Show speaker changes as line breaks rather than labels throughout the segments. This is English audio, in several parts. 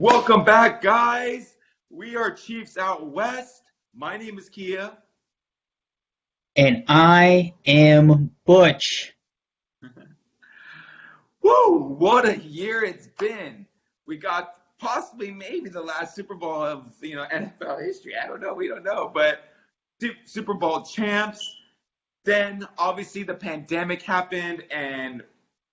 Welcome back, guys. We are Chiefs Out West. My name is Kia.
And I am Butch.
Woo! What a year it's been. We got possibly maybe the last Super Bowl of NFL history. I don't know. We don't know, but Super Bowl champs. Then obviously the pandemic happened, and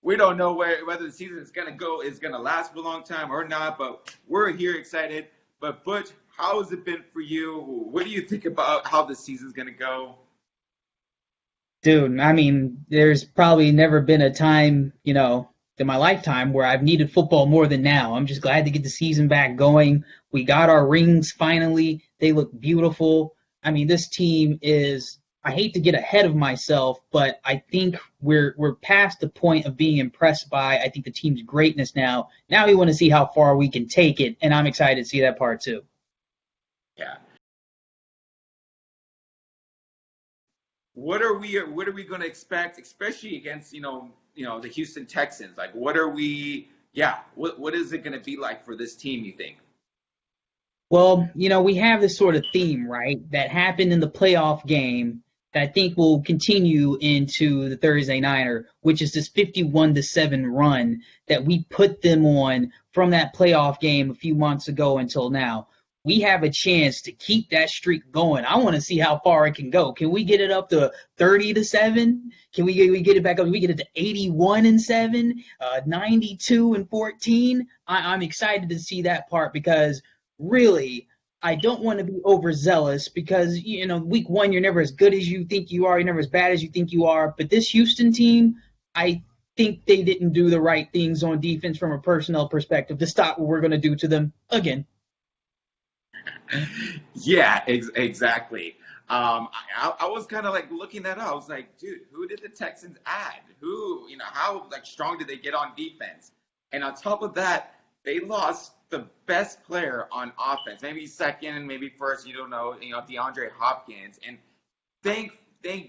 we don't know whether the season is gonna last for a long time or not. But we're here excited. But Butch, how has it been for you? What do you think about how the season's gonna go?
Dude, I mean, there's probably never been a time, in my lifetime where I've needed football more than now. I'm just glad to get the season back going. We got our rings finally. They look beautiful. I mean, this team is I hate to get ahead of myself, but I think we're past the point of being impressed by I think the team's greatness now. Now we want to see how far we can take it, and I'm excited to see that part too.
Yeah. What are we going to expect, especially against the Houston Texans? Like, what are we? Yeah, what is it going to be like for this team? You think?
Well, we have this sort of theme, right, that happened in the playoff game that I think will continue into the Thursday Nighter, which is this 51-7 run that we put them on from that playoff game a few months ago until now. We have a chance to keep that streak going. I want to see how far it can go. Can we get it up to 30-7? Can we get it back up? Can we get it to 81-7, 92-14? I'm excited to see that part because really, I don't want to be overzealous because, week one, you're never as good as you think you are. You're never as bad as you think you are. But this Houston team, I think they didn't do the right things on defense from a personnel perspective to stop what we're going to do to them again.
Yeah, exactly. I was kind of like looking that up. I was like, dude, who did the Texans add? How like strong did they get on defense? And on top of that, they lost the best player on offense, maybe second, maybe first. You don't know, DeAndre Hopkins. And thank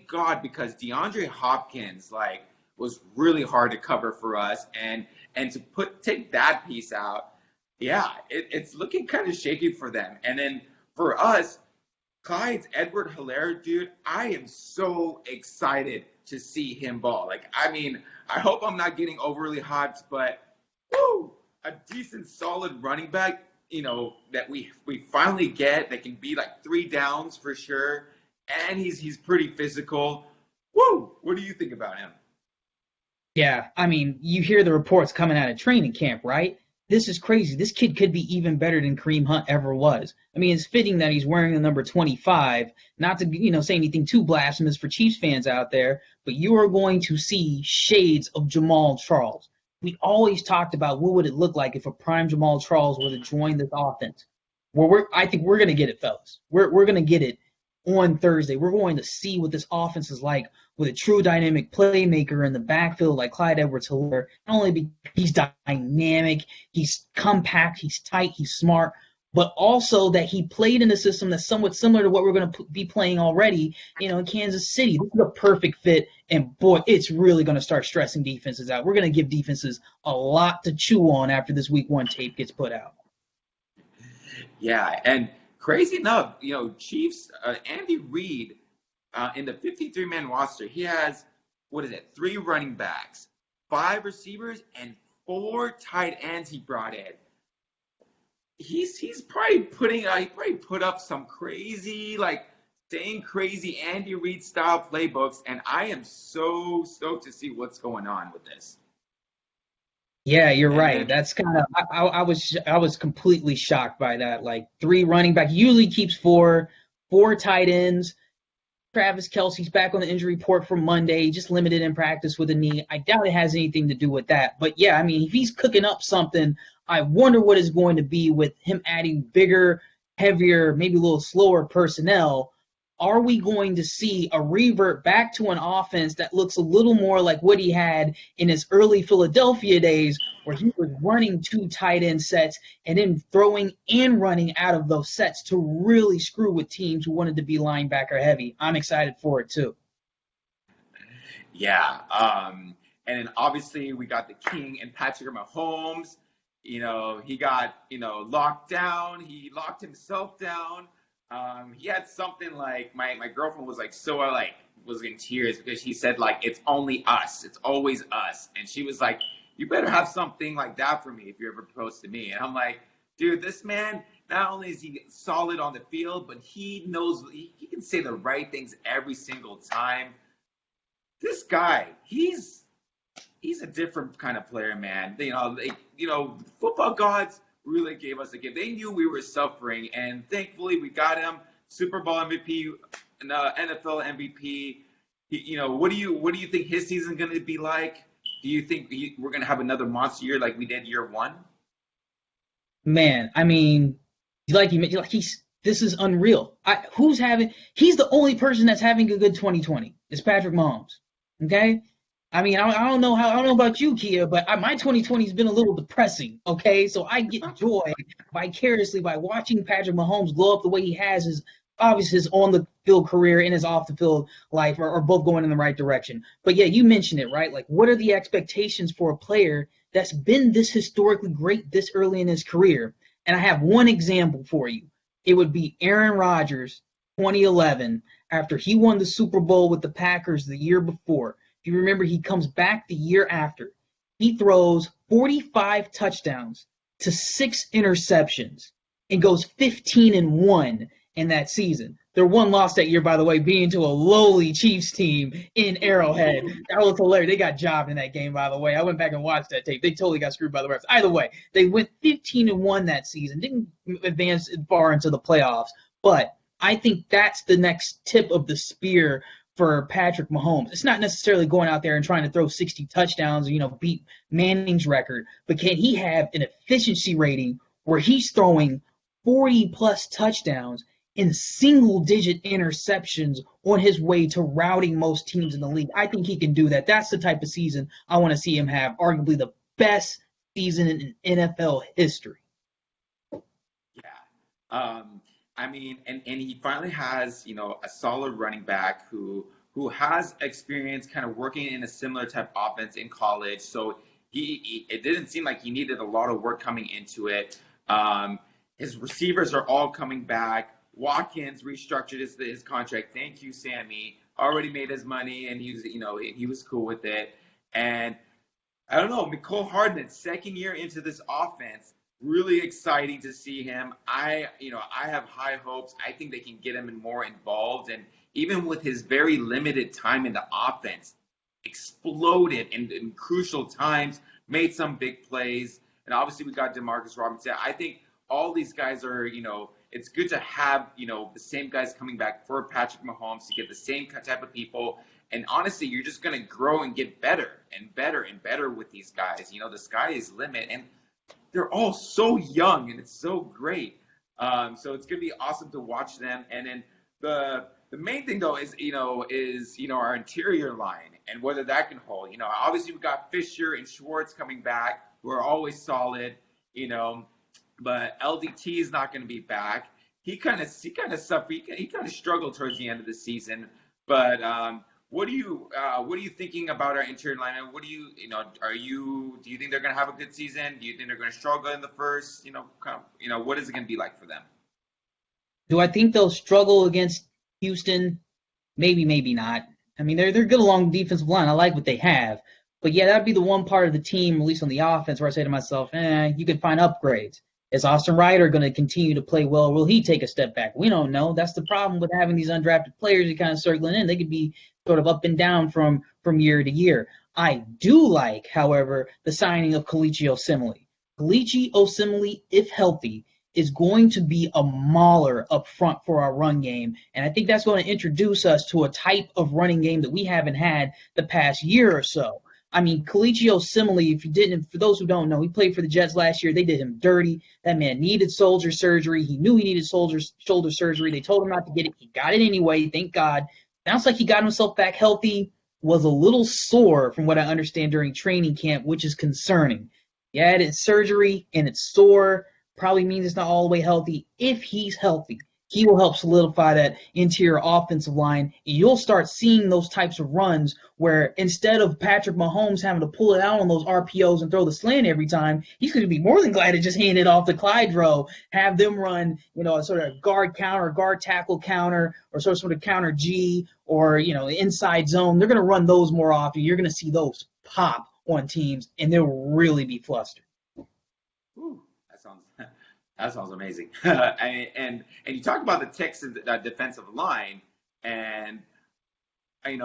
God because DeAndre Hopkins like was really hard to cover for us, and to take that piece out, yeah, it's looking kind of shaky for them. And then for us, Clyde's Edward Hilaire, dude, I am so excited to see him ball. Like, I mean, I hope I'm not getting overly hyped, but woo, a decent, solid running back, that we finally get that can be like 3 downs for sure, and he's pretty physical. Woo! What do you think about him?
Yeah, I mean, you hear the reports coming out of training camp, right? This is crazy. This kid could be even better than Kareem Hunt ever was. I mean, it's fitting that he's wearing the number 25. Not to, say anything too blasphemous for Chiefs fans out there, but you are going to see shades of Jamal Charles. We always talked about what would it look like if a prime Jamal Charles were to join this offense. I think we're going to get it, fellas. We're going to get it on Thursday. We're going to see what this offense is like with a true dynamic playmaker in the backfield like Clyde Edwards-Helaire. Not only because he's dynamic, he's compact, he's tight, he's smart, but also that he played in a system that's somewhat similar to what we're going to be playing already, in Kansas City. This is a perfect fit, and boy, it's really going to start stressing defenses out. We're going to give defenses a lot to chew on after this week one tape gets put out.
Yeah, and crazy enough, Chiefs, Andy Reid, in the 53-man roster, he has, what is it, 3 running backs, 5 receivers, and 4 tight ends he brought in. He's probably he probably put up some crazy, like, saying crazy Andy Reid style playbooks, and I am so stoked to see what's going on with this.
Yeah, you're
And
right.
then,
That's kind of I was completely shocked by that. Like 3 running back, he usually keeps four tight ends. Travis Kelce's back on the injury report for Monday, just limited in practice with a knee. I doubt it has anything to do with that. But yeah, I mean, if he's cooking up something, I wonder what it's going to be with him adding bigger, heavier, maybe a little slower personnel. Are we going to see a revert back to an offense that looks a little more like what he had in his early Philadelphia days, where he was running 2 tight end sets and then throwing and running out of those sets to really screw with teams who wanted to be linebacker heavy? I'm excited for it too.
yeah, and then obviously we got the King and Patrick Mahomes. he got, locked down. He locked himself down. He had something like my girlfriend was like was in tears because she said like it's only us, it's always us, and she was like, you better have something like that for me if you ever propose to me. And I'm like, dude, this man, not only is he solid on the field, but he knows he can say the right things every single time. This guy, he's a different kind of player, man. Football gods really gave us a gift. They knew we were suffering, and thankfully we got him Super Bowl MVP, NFL MVP. What do you think his season's going to be like? Do you think we're going to have another monster year like we did year one?
Man, I mean, this is unreal. He's the only person that's having a good 2020. It's Patrick Mahomes. Okay? I mean, I don't know about you, Kia, but my 2020 has been a little depressing. Okay, so I get joy vicariously by watching Patrick Mahomes blow up the way he has. His on the field career and his off the field life are both going in the right direction. But yeah, you mentioned it, right? Like, what are the expectations for a player that's been this historically great this early in his career? And I have one example for you. It would be Aaron Rodgers, 2011, after he won the Super Bowl with the Packers the year before. If you remember, he comes back the year after. He throws 45 touchdowns to 6 interceptions and goes 15-1 in that season. Their one loss that year, by the way, being to a lowly Chiefs team in Arrowhead. That was hilarious. They got jobbed in that game, by the way. I went back and watched that tape. They totally got screwed by the refs. Either way, they went 15-1 that season. Didn't advance far into the playoffs. But I think that's the next tip of the spear for Patrick Mahomes. It's not necessarily going out there and trying to throw 60 touchdowns, beat Manning's record. But can he have an efficiency rating where he's throwing 40-plus touchdowns in single-digit interceptions on his way to routing most teams in the league? I think he can do that. That's the type of season I want to see him have, arguably the best season in NFL history.
Yeah. I mean, and he finally has, a solid running back who has experience kind of working in a similar type of offense in college. So it didn't seem like he needed a lot of work coming into it. His receivers are all coming back. Watkins restructured his contract. Thank you, Sammy. Already made his money, and he was cool with it. And I don't know, Mecole Hardman, second year into this offense, really exciting to see him. I have high hopes. I think they can get him more involved, and even with his very limited time in the offense, exploded in crucial times, made some big plays, and obviously we got Demarcus Robinson. I think all these guys are, it's good to have, the same guys coming back for Patrick Mahomes to get the same type of people. And honestly, you're just going to grow and get better and better and better with these guys. The sky is limit, and they're all so young, and it's so great. So it's going to be awesome to watch them. And then the main thing though is our interior line and whether that can hold. Obviously we got Fisher and Schwartz coming back, who are always solid. But LDT is not going to be back. He kind of suffered. He kind of struggled towards the end of the season. But what are you thinking about our interior line? What do you think they're going to have a good season? Do you think they're going to struggle in the first? What is it going to be like for them?
Do I think they'll struggle against Houston? Maybe, maybe not. I mean, they're good along the defensive line. I like what they have. But yeah, that'd be the one part of the team, at least on the offense, where I say to myself, you could find upgrades. Is Austin Ryder going to continue to play well? Will he take a step back? We don't know. That's the problem with having these undrafted players kind of circling in. They could be sort of up and down from year to year. I do like, however, the signing of Kelechi Osemele. Kelechi Osemele, if healthy, is going to be a mauler up front for our run game. And I think that's going to introduce us to a type of running game that we haven't had the past year or so. I mean, Kelechi Osemele, for those who don't know, he played for the Jets last year. They did him dirty. That man needed shoulder surgery. He knew he needed shoulder surgery. They told him not to get it. He got it anyway, thank God. Sounds like he got himself back healthy, was a little sore from what I understand during training camp, which is concerning. He had his surgery and it's sore. Probably means it's not all the way healthy. If he's healthy, He will help solidify that interior offensive line. And you'll start seeing those types of runs where instead of Patrick Mahomes having to pull it out on those RPOs and throw the slant every time, he's going to be more than glad to just hand it off to Clyde Rowe, have them run, a sort of guard counter, guard tackle counter, or sort of counter G, or, inside zone. They're going to run those more often. You're going to see those pop on teams, and they'll really be flustered.
Ooh, that sounds amazing. and you talk about the Texans defensive line, and I'm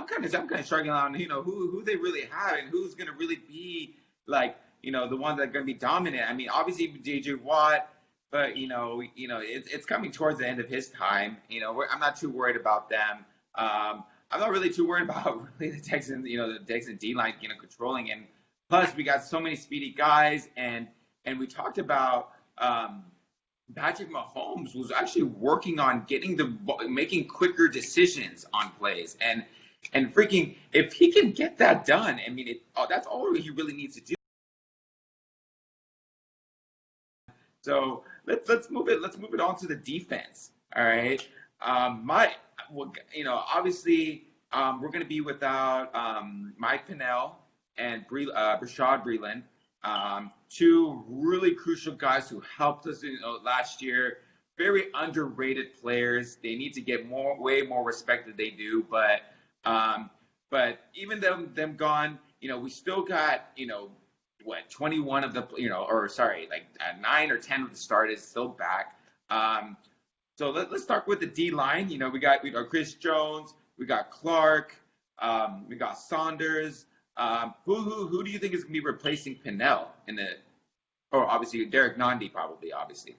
kind of struggling on who they really have and who's going to really be like the ones that are going to be dominant. I mean, obviously J.J. Watt, but it's coming towards the end of his time. I'm not too worried about them. I'm not really too worried about really the Texans. The Texans D line controlling, and plus we got so many speedy guys, and we talked about. Patrick Mahomes was actually working on making quicker decisions on plays, and freaking if he can get that done, I mean, that's all he really needs to do. So let's move it on to the defense. All right, obviously we're going to be without Mike Pennell and Rashad Breeland. Two really crucial guys who helped us last year. Very underrated players. They need to get way more respect than they do. But even them gone, we still got 21 of the 9 or 10 of the starters still back. So let's start with the D line. We got Chris Jones, we got Clark, we got Saunders. Who do you think is going to be replacing Pennell obviously Derek Nandi probably, obviously.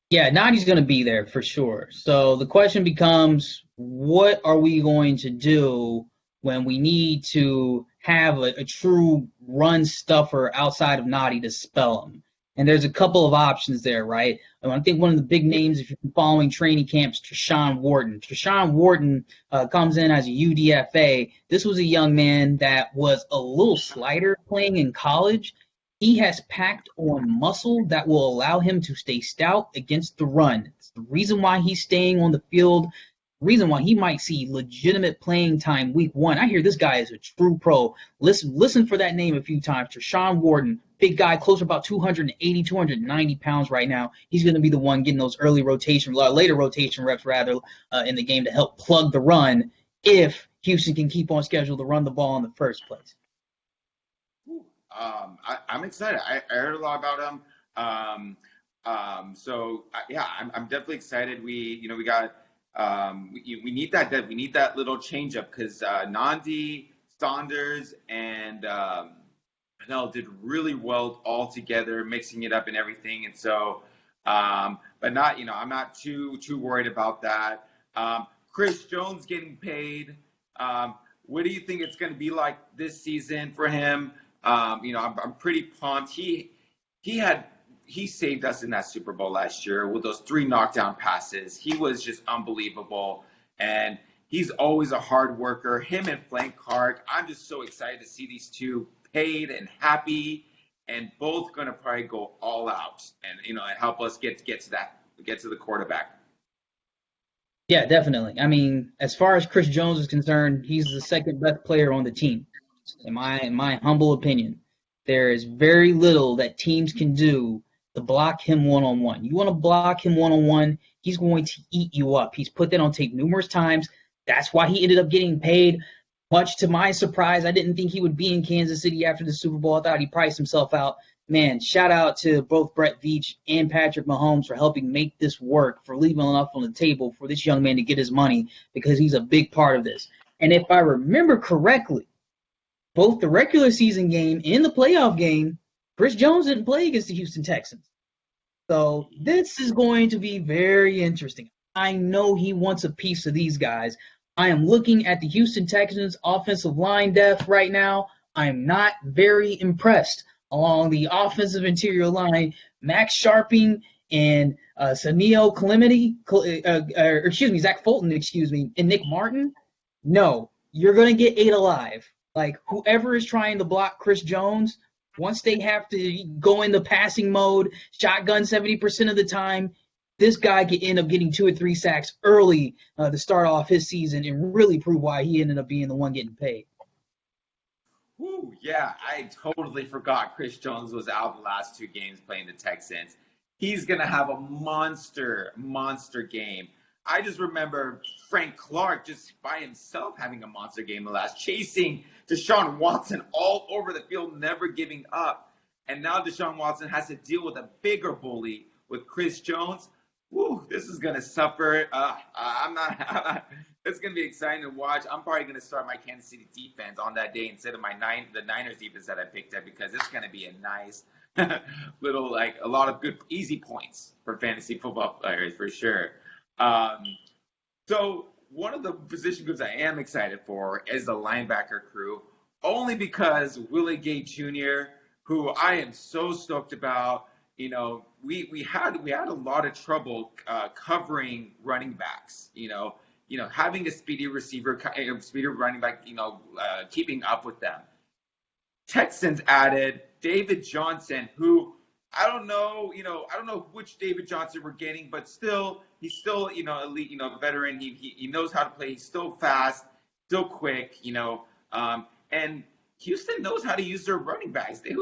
Yeah, Nandi's going to be there for sure. So the question becomes, what are we going to do when we need to have a true run stuffer outside of Nandi to spell him? And there's a couple of options there, right? I think one of the big names, if you're following training camps, Deshaun Watson. Deshaun Watson comes in as a UDFA. This was a young man that was a little slighter playing in college. He has packed on muscle that will allow him to stay stout against the run. It's the reason why he's staying on the field, reason why he might see legitimate playing time week 1. I hear this guy is a true pro. Listen for that name a few times. Deshaun Watson, big guy, close to about 280, 290 pounds right now. He's going to be the one getting those later rotation reps in the game to help plug the run if Houston can keep on schedule to run the ball in the first place.
I'm excited. I heard a lot about him. I'm definitely excited. We got we need that little change up because Nandi, Saunders, and Pennell did really well all together, mixing it up and everything. And so, but not I'm not too worried about that. Chris Jones getting paid. What do you think it's going to be like this season for him? I'm pretty pumped. He saved us in that Super Bowl last year with those 3 knockdown passes. He was just unbelievable, and he's always a hard worker. Him and Frank Clark. I'm just so excited to see these two paid and happy, and both going to probably go all out and help us get to the quarterback.
Yeah, definitely. I mean, as far as Chris Jones is concerned, he's the second best player on the team. In my humble opinion, there is very little that teams can do to block him one-on-one. You want to block him one-on-one, he's going to eat you up. He's put that on tape numerous times. That's why he ended up getting paid. Much to my surprise, I didn't think he would be in Kansas City after the Super Bowl. I thought he priced himself out. Man, shout out to both Brett Veach and Patrick Mahomes for helping make this work, for leaving enough on the table for this young man to get his money, because he's a big part of this. And if I remember correctly, both the regular season game and the playoff game, Chris Jones didn't play against the Houston Texans. So this is going to be very interesting. I know he wants a piece of these guys. I am looking at the Houston Texans offensive line depth right now. I'm not very impressed. Along the offensive interior line, Max Sharping and Sanio Clementi, Zach Fulton, and Nick Martin. No, you're going to get ate alive. Like, whoever is trying to block Chris Jones, once they have to go into passing mode, shotgun 70% of the time, this guy could end up getting 2 or 3 sacks early to start off his season and really prove why he ended up being the one getting paid.
Ooh, yeah, I totally forgot Chris Jones was out the last 2 games playing the Texans. He's going to have a monster game. I just remember Frank Clark just by himself having a monster game the last, chasing Deshaun Watson all over the field, never giving up. And now Deshaun Watson has to deal with a bigger bully with Chris Jones. Woo, this is going to suffer. It's going to be exciting to watch. I'm probably going to start my Kansas City defense on that day instead of the Niners defense that I picked up, because it's going to be a nice little, like, a lot of good, easy points for fantasy football players for sure. So one of the position groups I am excited for is the linebacker crew, only because Willie Gay Jr., who I am so stoked about. You know, we had a lot of trouble covering running backs. You know, having a speedy receiver, speedy running back, keeping up with them. Texans added David Johnson, who I don't know which David Johnson we're getting, but he's still elite, veteran. He knows how to play. He's still fast, still quick, and Houston knows how to use their running backs. They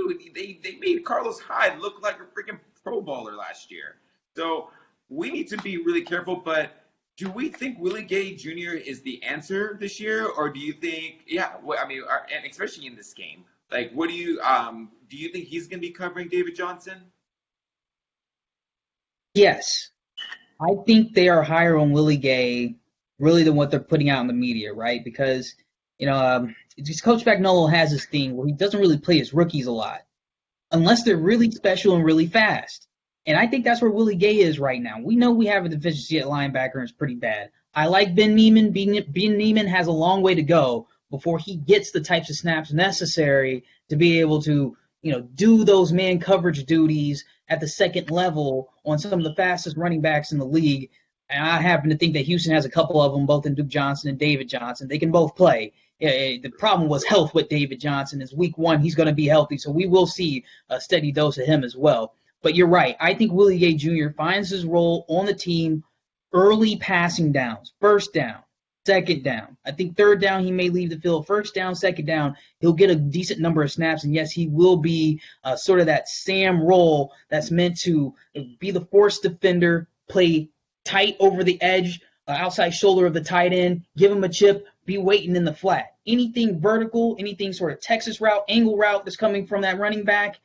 made Carlos Hyde look like a freaking Pro Bowler last year. So we need to be really careful. But do we think Willie Gay Jr. is the answer this year, or do you think, and especially in this game, like, what do you think he's going to be covering David Johnson?
Yes, I think they are higher on Willie Gay really than what they're putting out in the media, right? Because Coach Spagnuolo has this thing where he doesn't really play his rookies a lot unless they're really special and really fast. And I think that's where Willie Gay is right now. We know we have a deficiency at linebacker, and it's pretty bad. I like Ben Niemann. Ben Niemann has a long way to go before he gets the types of snaps necessary to be able to, do those man coverage duties at the second level on some of the fastest running backs in the league. And I happen to think that Houston has a couple of them, both in Duke Johnson and David Johnson. They can both play. The problem was health with David Johnson. Is week 1 he's going to be healthy, so we will see a steady dose of him as well. But you're right. I think Willie Gay Jr. finds his role on the team early passing downs, first down, second down. I think third down he may leave the field. First down, second down, he'll get a decent number of snaps. And, yes, he will be sort of that Sam role that's meant to be the force defender, play tight over the edge, outside shoulder of the tight end, give him a chip, be waiting in the flat. Anything vertical, anything sort of Texas route, angle route that's coming from that running back,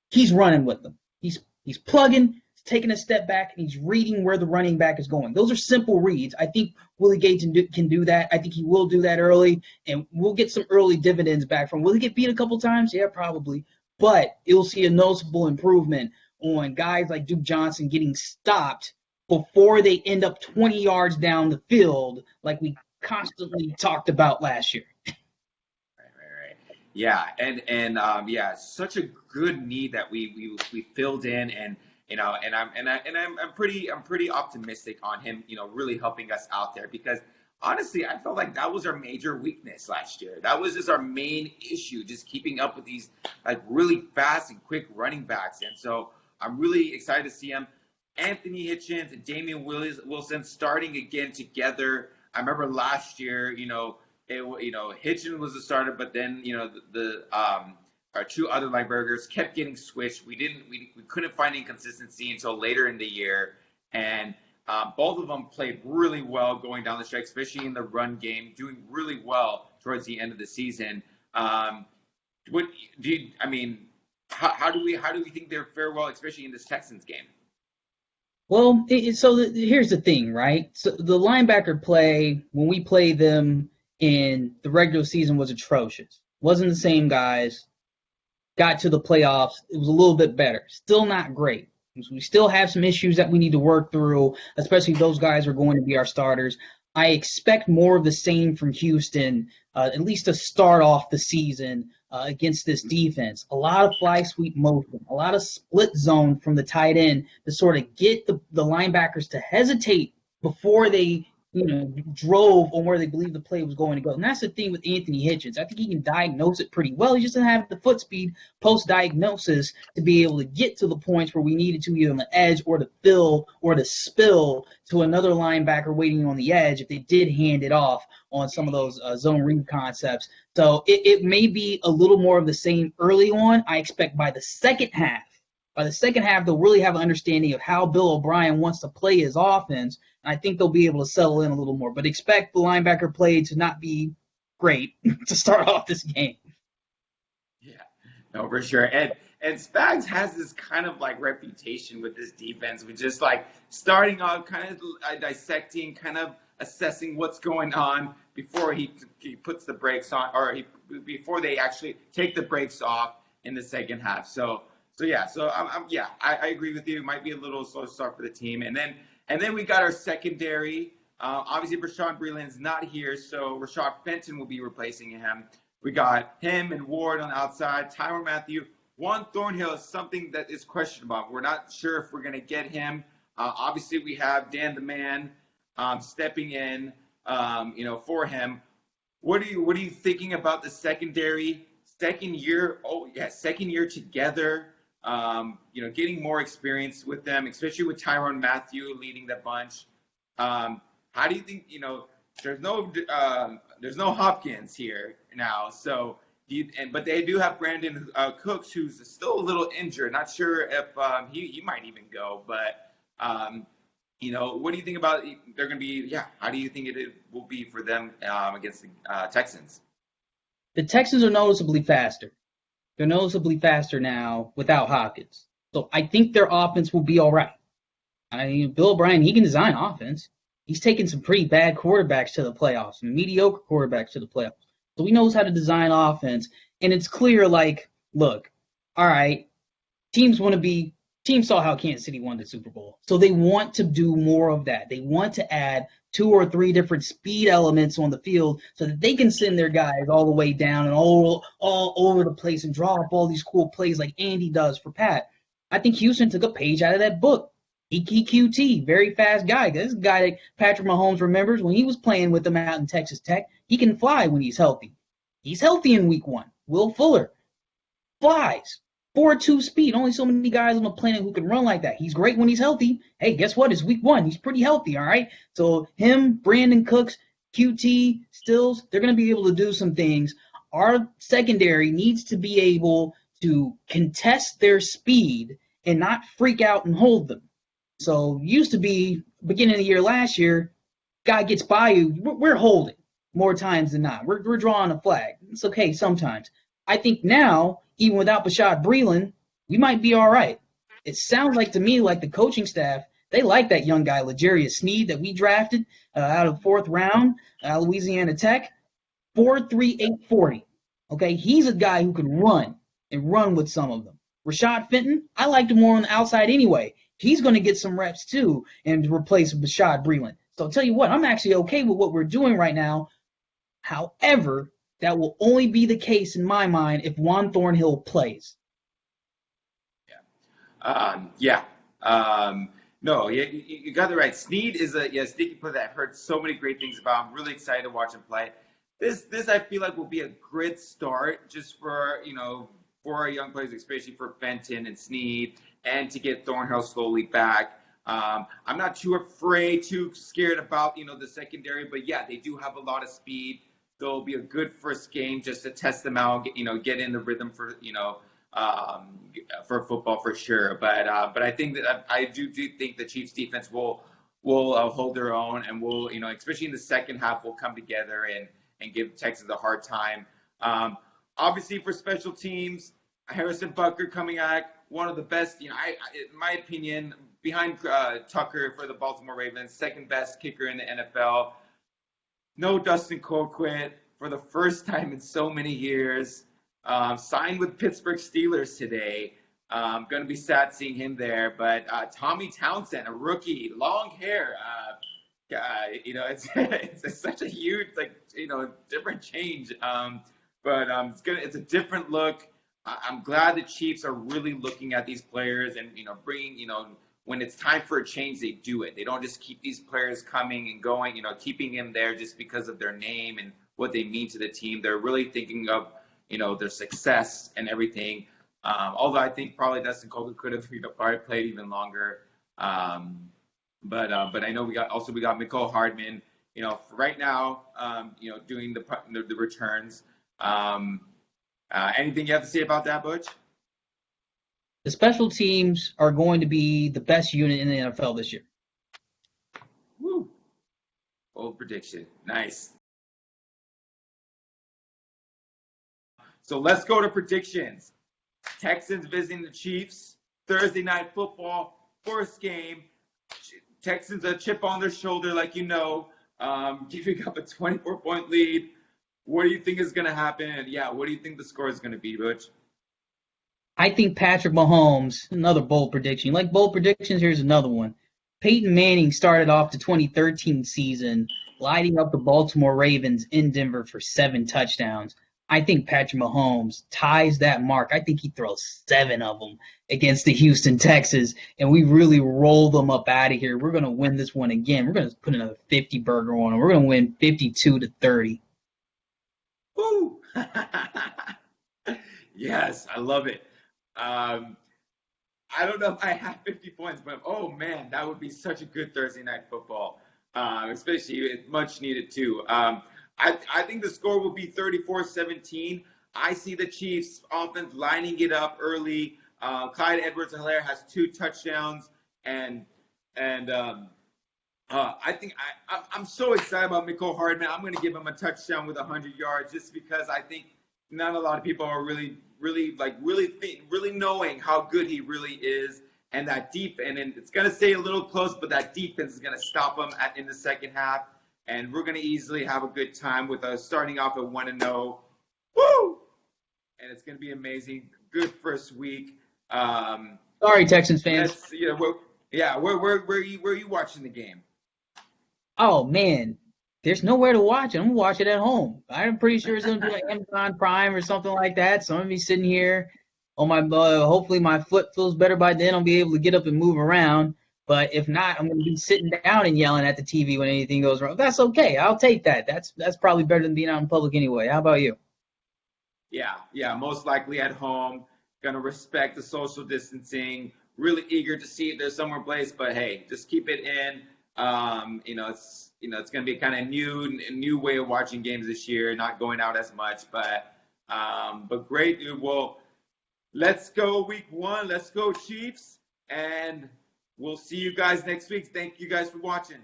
he's running with them. He's plugging, he's taking a step back, and he's reading where the running back is going. Those are simple reads. I think Willie Gay can do that. I think he will do that early, and we'll get some early dividends back from. Will he get beat a couple times? Yeah, probably. But you'll see a noticeable improvement on guys like Duke Johnson getting stopped before they end up 20 yards down the field, like we constantly talked about last year.
Right. Yeah, and such a good need that we filled in, and I'm pretty optimistic on him, really helping us out there, because honestly, I felt like that was our major weakness last year. That was just our main issue, just keeping up with these like really fast and quick running backs. And so I'm really excited to see him. Anthony Hitchens and Damian Wilson starting again together. I remember last year, Hitchens was the starter, but then our 2 other linebackers kept getting switched. We couldn't find any consistency until later in the year, and both of them played really well going down the stretch, especially in the run game, doing really well towards the end of the season. How do we think they'll fare well, especially in this Texans game?
Well, here's the thing, right? So the linebacker play, when we played them in the regular season, was atrocious. Wasn't the same guys. Got to the playoffs. It was a little bit better. Still not great. We still have some issues that we need to work through, especially if those guys are going to be our starters. I expect more of the same from Houston, at least to start off the season against this defense. A lot of fly sweep motion, a lot of split zone from the tight end to sort of get the linebackers to hesitate before they drove on where they believe the play was going to go. And that's the thing with Anthony Hitchens. I think he can diagnose it pretty well. He just doesn't have the foot speed post-diagnosis to be able to get to the points where we needed to, either on the edge or to fill or to spill to another linebacker waiting on the edge if they did hand it off on some of those zone read concepts. So it may be a little more of the same early on. I expect by the second half, they'll really have an understanding of how Bill O'Brien wants to play his offense. And I think they'll be able to settle in a little more. But expect the linebacker play to not be great to start off this game.
Yeah, no, for sure. And Spags has this kind of like reputation with this defense, with just like starting off kind of dissecting, kind of assessing what's going on before he puts the brakes on, or before they actually take the brakes off in the second half. So I agree with you. It might be a little slow start for the team, and then we got our secondary. Obviously, Bashaud Breeland's not here, so Rashad Fenton will be replacing him. We got him and Ward on the outside. Tyrann Mathieu. Juan Thornhill is something that is questionable. We're not sure if we're going to get him. Obviously, we have Dan the Man stepping in, for him. What are you thinking about the secondary? Second year together. Getting more experience with them, especially with Tyrann Mathieu leading the bunch. How do you think? There's no Hopkins here now, so but they do have Brandon Cooks, who's still a little injured. Not sure if he might even go, but what do you think about? They're going to be. Yeah, how do you think it will be for them against the Texans?
The Texans are noticeably faster. They're noticeably faster now without Hopkins. So I think their offense will be all right. Bill O'Brien, he can design offense. He's taken some pretty bad quarterbacks to the playoffs, some mediocre quarterbacks to the playoffs. So he knows how to design offense. And it's clear, look, all right, teams saw how Kansas City won the Super Bowl. So they want to do more of that. They want to add 2 or 3 different speed elements on the field so that they can send their guys all the way down and all over the place and draw up all these cool plays like Andy does for Pat. I think Houston took a page out of that book. EQT, very fast guy. This is a guy that Patrick Mahomes remembers when he was playing with them out in Texas Tech. He can fly when he's healthy. He's healthy in week 1. Will Fuller flies. 4.2 speed. Only so many guys on the planet who can run like that. He's great when he's healthy. Hey, guess what? It's week 1. He's pretty healthy, all right? So him, Brandon Cooks, QT, Stills, they're going to be able to do some things. Our secondary needs to be able to contest their speed and not freak out and hold them. So used to be, beginning of the year last year, guy gets by you, we're holding more times than not. We're drawing a flag. It's okay sometimes. I think now, even without Bashaud Breeland, we might be all right. It sounds like to me like the coaching staff, they like that young guy, L'Jarius Sneed, that we drafted out of the 4th round, Louisiana Tech, 4.3, 840. Okay, he's a guy who can run and run with some of them. Rashad Fenton, I liked him more on the outside anyway. He's going to get some reps too and replace Bashaud Breeland. So I'll tell you what, I'm actually okay with what we're doing right now. However, that will only be the case in my mind if Juan Thornhill plays.
No, you got it right. Sneed is a sneaky player that I've heard so many great things about. I'm really excited to watch him play. This I feel like will be a great start just for our young players, especially for Fenton and Sneed, and to get Thornhill slowly back. I'm not too scared about the secondary, but yeah, they do have a lot of speed. So it'll be a good first game just to test them out, get in the rhythm for football for sure. But I think that I do think the Chiefs defense will hold their own, and will especially in the second half will come together and give Texas a hard time. Obviously for special teams, Harrison Butker coming back, one of the best. In my opinion, behind Tucker for the Baltimore Ravens, second best kicker in the NFL. No Dustin Colquitt for the first time in so many years. Signed with Pittsburgh Steelers today. Going to be sad seeing him there. But Tommy Townsend, a rookie, long hair. It's such a huge, different change. But it's a different look. I'm glad the Chiefs are really looking at these players and bringing when it's time for a change, they do it. They don't just keep these players coming and going, keeping them there just because of their name and what they mean to the team. They're really thinking of, their success and everything. Although I think probably Dustin Colton could have, probably played even longer. But I know we got Mecole Hardman, right now, doing the returns. Anything you have to say about that, Butch?
The special teams are going to be the best unit in the NFL this year.
Woo. Bold prediction. Nice. So let's go to predictions. Texans visiting the Chiefs. Thursday night football. First game. Texans a chip on their shoulder, like giving up a 24-point lead. What do you think is going to happen? And what do you think the score is going to be, Butch?
I think Patrick Mahomes, another bold prediction. You like bold predictions? Here's another one. Peyton Manning started off the 2013 season lighting up the Baltimore Ravens in Denver for 7 touchdowns. I think Patrick Mahomes ties that mark. I think he throws 7 of them against the Houston Texans, and we really roll them up out of here. We're going to win this one again. We're going to put another 50-burger on them. We're going to win 52-30.
Woo! Yes, I love it. I don't know if I have 50 points, but oh man, that would be such a good Thursday night football, especially it's much needed too. I think the score will be 34-17. I see the Chiefs offense lining it up early. Clyde Edwards-Helaire has 2 touchdowns, and I think I'm so excited about Mecole Hardman. I'm going to give him a touchdown with 100 yards just because I think not a lot of people are really knowing how good he really is, and that deep, and it's going to stay a little close, but that defense is going to stop him in the second half, and we're going to easily have a good time with us starting off at 1-0. Woo! And it's going to be amazing. Good first week.
Sorry, Texans fans.
Where are you watching the game?
Oh man, there's nowhere to watch it. I'm gonna watch it at home. I'm pretty sure it's gonna be like Amazon Prime or something like that. So I'm gonna be sitting here on my. Hopefully my foot feels better by then. I'll be able to get up and move around. But if not, I'm gonna be sitting down and yelling at the TV when anything goes wrong. That's okay. I'll take that. That's probably better than being out in public anyway. How about you?
Yeah. Most likely at home. Gonna respect the social distancing. Really eager to see if there's somewhere place, but hey, just keep it in. It's going to be kind of new way of watching games this year, not going out as much, but great, dude. Well, let's go week 1. Let's go Chiefs, and we'll see you guys next week. Thank you guys for watching.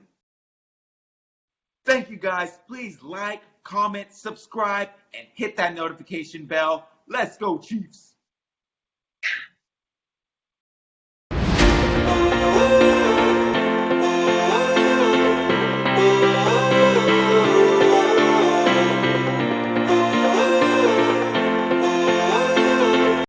Thank you guys. Please like, comment, subscribe, and hit that notification bell. Let's go Chiefs.